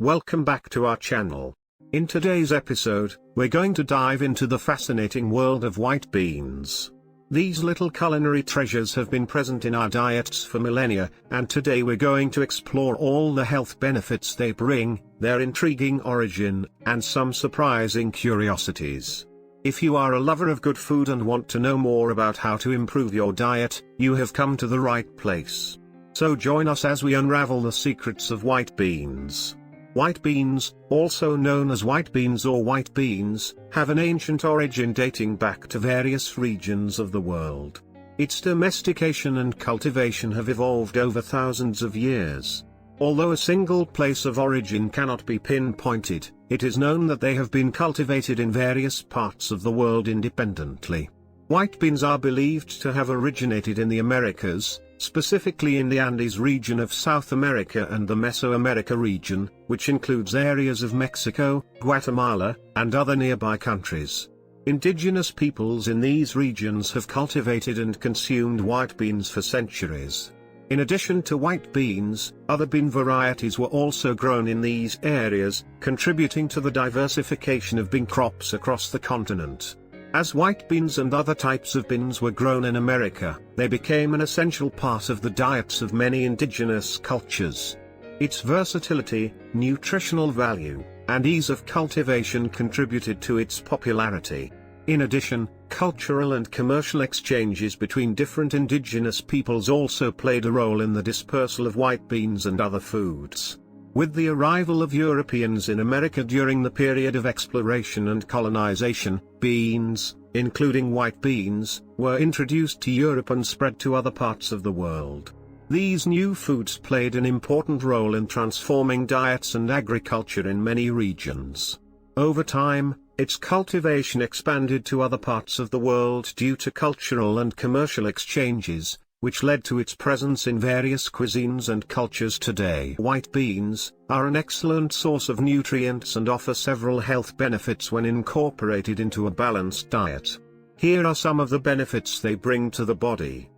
Welcome back to our channel. In today's episode, we're going to dive into the fascinating world of white beans. These little culinary treasures have been present in our diets for millennia, and today we're going to explore all the health benefits they bring, their intriguing origin, and some surprising curiosities. If you are a lover of good food and want to know more about how to improve your diet, you have come to the right place. So join us as we unravel the secrets of white beans. White beans, also known as white beans or white beans, have an ancient origin dating back to various regions of the world. Its domestication and cultivation have evolved over thousands of years. Although a single place of origin cannot be pinpointed, it is known that they have been cultivated in various parts of the world independently. White beans are believed to have originated in the Americas, specifically in the Andes region of South America and the Mesoamerica region, which includes areas of Mexico, Guatemala, and other nearby countries. Indigenous peoples in these regions have cultivated and consumed white beans for centuries. In addition to white beans, other bean varieties were also grown in these areas, contributing to the diversification of bean crops across the continent. As white beans and other types of beans were grown in America, they became an essential part of the diets of many indigenous cultures. Its versatility, nutritional value, and ease of cultivation contributed to its popularity. In addition, cultural and commercial exchanges between different indigenous peoples also played a role in the dispersal of white beans and other foods. With the arrival of Europeans in America during the period of exploration and colonization, beans, including white beans, were introduced to Europe and spread to other parts of the world. These new foods played an important role in transforming diets and agriculture in many regions. Over time, its cultivation expanded to other parts of the world due to cultural and commercial exchanges, which led to its presence in various cuisines and cultures today. White beans are an excellent source of nutrients and offer several health benefits when incorporated into a balanced diet. Here are some of the benefits they bring to the body.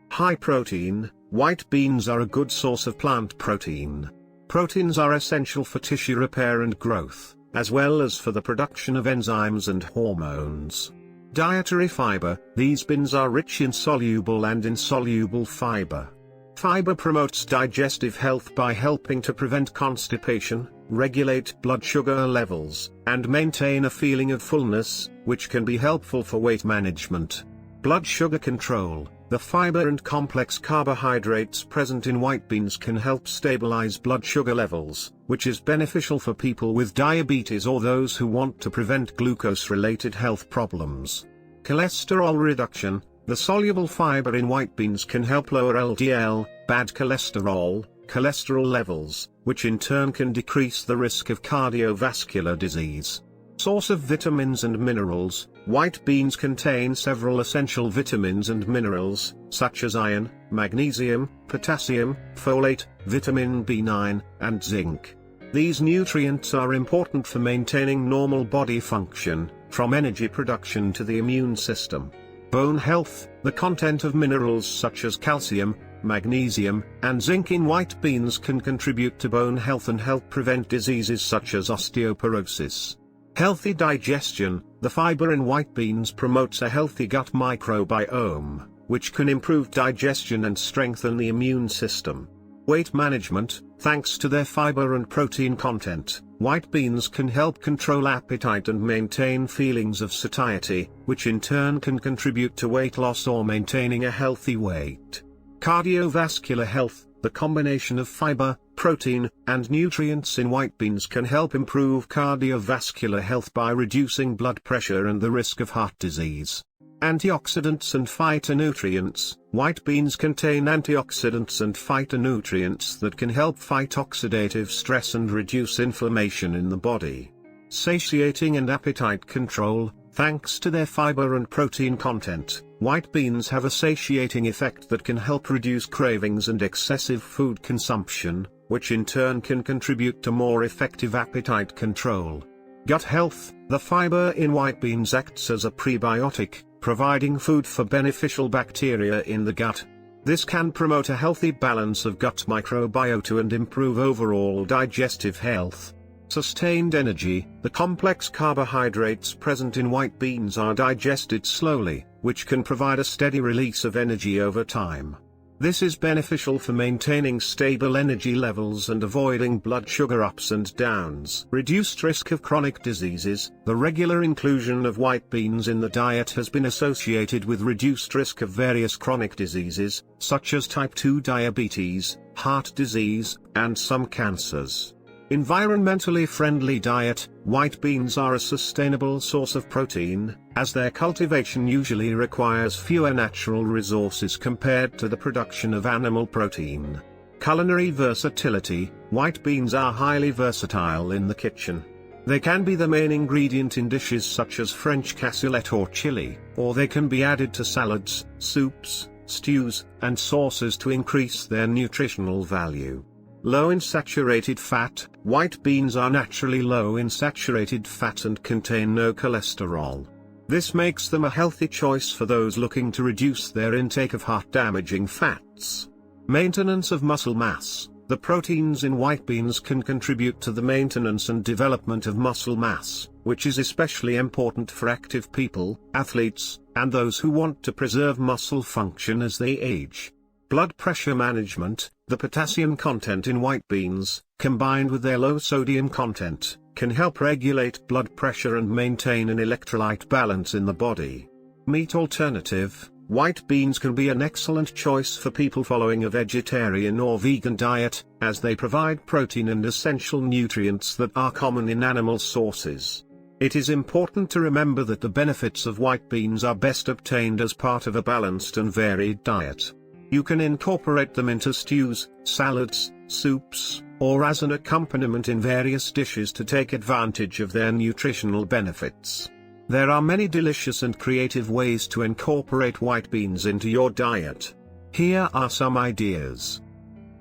High protein. White beans are a good source of plant protein. Proteins are essential for tissue repair and growth, as well as for the production of enzymes and hormones. Dietary fiber. These beans are rich in soluble and insoluble fiber. Fiber promotes digestive health by helping to prevent constipation, regulate blood sugar levels, and maintain a feeling of fullness, which can be helpful for weight management. Blood sugar control. The fiber and complex carbohydrates present in white beans can help stabilize blood sugar levels, which is beneficial for people with diabetes or those who want to prevent glucose-related health problems. Cholesterol reduction. The soluble fiber in white beans can help lower LDL, bad cholesterol levels, which in turn can decrease the risk of cardiovascular disease. Source of vitamins and minerals. White beans contain several essential vitamins and minerals, such as iron, magnesium, potassium, folate, vitamin B9, and zinc. These nutrients are important for maintaining normal body function, from energy production to the immune system. Bone health. The content of minerals such as calcium, magnesium, and zinc in white beans can contribute to bone health and help prevent diseases such as osteoporosis. Healthy digestion. The fiber in white beans promotes a healthy gut microbiome, which can improve digestion and strengthen the immune system. Weight management. Thanks to their fiber and protein content, white beans can help control appetite and maintain feelings of satiety, which in turn can contribute to weight loss or maintaining a healthy weight. Cardiovascular health. The combination of fiber, protein, and nutrients in white beans can help improve cardiovascular health by reducing blood pressure and the risk of heart disease. Antioxidants and phytonutrients. White beans contain antioxidants and phytonutrients that can help fight oxidative stress and reduce inflammation in the body. Satiating and appetite control. Thanks to their fiber and protein content, white beans have a satiating effect that can help reduce cravings and excessive food consumption, which in turn can contribute to more effective appetite control. Gut health. The fiber in white beans acts as a prebiotic, providing food for beneficial bacteria in the gut. This can promote a healthy balance of gut microbiota and improve overall digestive health. Sustained energy. The complex carbohydrates present in white beans are digested slowly, which can provide a steady release of energy over time. This is beneficial for maintaining stable energy levels and avoiding blood sugar ups and downs. Reduced risk of chronic diseases. The regular inclusion of white beans in the diet has been associated with reduced risk of various chronic diseases, such as type 2 diabetes, heart disease, and some cancers. Environmentally friendly diet. White beans are a sustainable source of protein, as their cultivation usually requires fewer natural resources compared to the production of animal protein. Culinary versatility. White beans are highly versatile in the kitchen. They can be the main ingredient in dishes such as French cassoulet or chili, or they can be added to salads, soups, stews, and sauces to increase their nutritional value. Low in saturated fat. White beans are naturally low in saturated fat and contain no cholesterol. This makes them a healthy choice for those looking to reduce their intake of heart-damaging fats. Maintenance of muscle mass. The proteins in white beans can contribute to the maintenance and development of muscle mass, which is especially important for active people, athletes, and those who want to preserve muscle function as they age. Blood pressure management. The potassium content in white beans, combined with their low sodium content, can help regulate blood pressure and maintain an electrolyte balance in the body. Meat alternative. White beans can be an excellent choice for people following a vegetarian or vegan diet, as they provide protein and essential nutrients that are common in animal sources. It is important to remember that the benefits of white beans are best obtained as part of a balanced and varied diet. You can incorporate them into stews, salads, soups, or as an accompaniment in various dishes to take advantage of their nutritional benefits. There are many delicious and creative ways to incorporate white beans into your diet. Here are some ideas.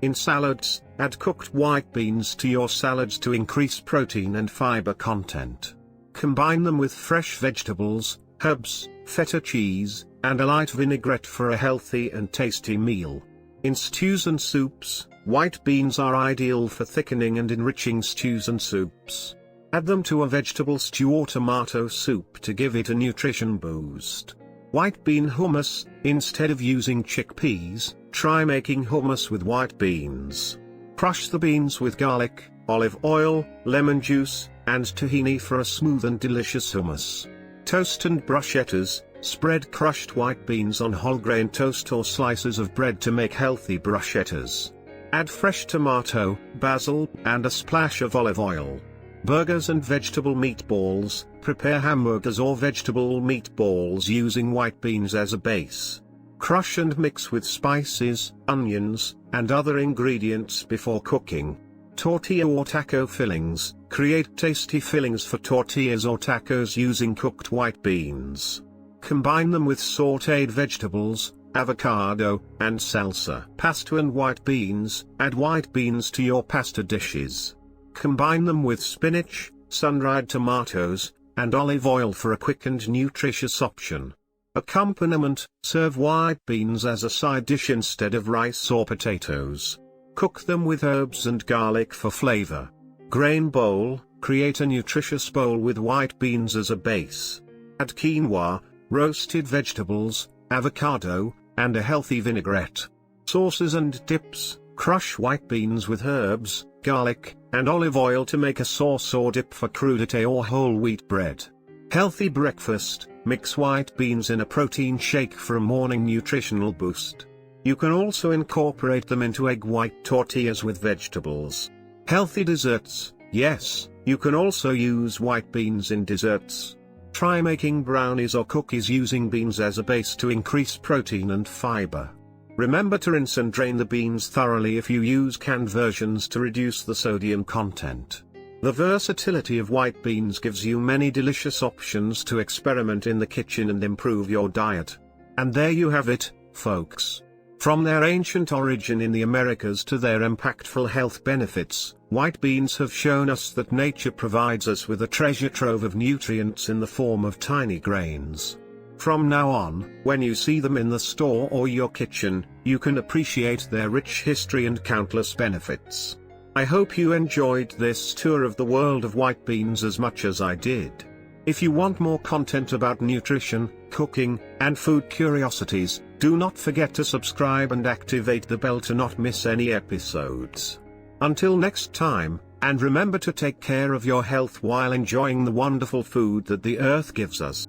In salads, add cooked white beans to your salads to increase protein and fiber content. Combine them with fresh vegetables, herbs, feta cheese, and a light vinaigrette for a healthy and tasty meal. In stews and soups, white beans are ideal for thickening and enriching stews and soups. Add them to a vegetable stew or tomato soup to give it a nutrition boost. White bean hummus. Instead of using chickpeas, try making hummus with white beans. Crush the beans with garlic, olive oil, lemon juice, and tahini for a smooth and delicious hummus. Toast and bruschettas. Spread crushed white beans on whole grain toast or slices of bread to make healthy bruschettas. Add fresh tomato, basil, and a splash of olive oil. Burgers and vegetable meatballs. Prepare hamburgers or vegetable meatballs using white beans as a base. Crush and mix with spices, onions, and other ingredients before cooking. Tortilla or taco fillings. Create tasty fillings for tortillas or tacos using cooked white beans. Combine them with sautéed vegetables, avocado, and salsa. Pasta and white beans. Add white beans to your pasta dishes. Combine them with spinach, sun-dried tomatoes, and olive oil for a quick and nutritious option. Accompaniment. Serve white beans as a side dish instead of rice or potatoes. Cook them with herbs and garlic for flavor. Grain bowl. Create a nutritious bowl with white beans as a base. Add quinoa, roasted vegetables, avocado, and a healthy vinaigrette. Sauces and dips. Crush white beans with herbs, garlic, and olive oil to make a sauce or dip for crudité or whole wheat bread. Healthy breakfast. Mix white beans in a protein shake for a morning nutritional boost. You can also incorporate them into egg white tortillas with vegetables. Healthy desserts. Yes, you can also use white beans in desserts. Try making brownies or cookies using beans as a base to increase protein and fiber. Remember to rinse and drain the beans thoroughly if you use canned versions to reduce the sodium content. The versatility of white beans gives you many delicious options to experiment in the kitchen and improve your diet. And there you have it, folks. From their ancient origin in the Americas to their impactful health benefits, white beans have shown us that nature provides us with a treasure trove of nutrients in the form of tiny grains. From now on, when you see them in the store or your kitchen, you can appreciate their rich history and countless benefits. I hope you enjoyed this tour of the world of white beans as much as I did. If you want more content about nutrition, cooking, and food curiosities, do not forget to subscribe and activate the bell to not miss any episodes. Until next time, and remember to take care of your health while enjoying the wonderful food that the earth gives us.